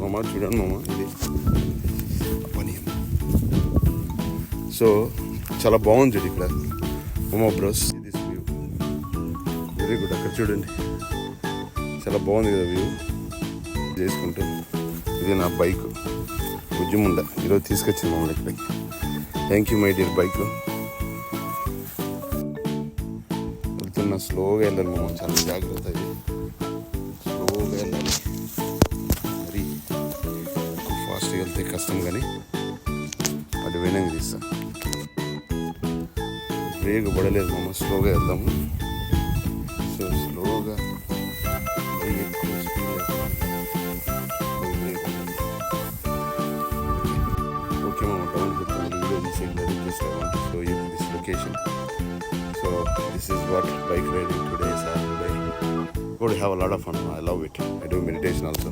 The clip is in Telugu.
మామ చూడండి మామ, ఇది పనియం. సో చాలా బాగుంది చూడు ఇక్కడ మామ bros. This view very good. అక్కడ చూడండి చాలా బాగుంది కదా వ్యూ చేసుకుంటూ. ఇది నా బైక్ ఉజ్జుముండ ఈరోజు తీసుకొచ్చింది మమ్మల్ని ఇక్కడికి. Thank you my dear bike. వెళ్తున్నా, స్లోగా వెళ్ళాలి మామ, చాలా జాగ్రత్త. ఇది స్లోగా వెళ్ళాలి, మరి ఫాస్ట్గా వెళ్తే కష్టం, కానీ అటు పోయినాక తీస్తా. బ్రేక్ పడలేదు మామ, స్లోగా వెళ్దాము. సో స్లోగా ఎక్కువ స్పీడ్. ఓకే మామ, డౌన్ చెప్తాను. వీడియో తీసేయలేదు, just I want to show you this location. So this is what bike riding today is. Saturday. Going to have a lot of fun. I love it. I do meditation also.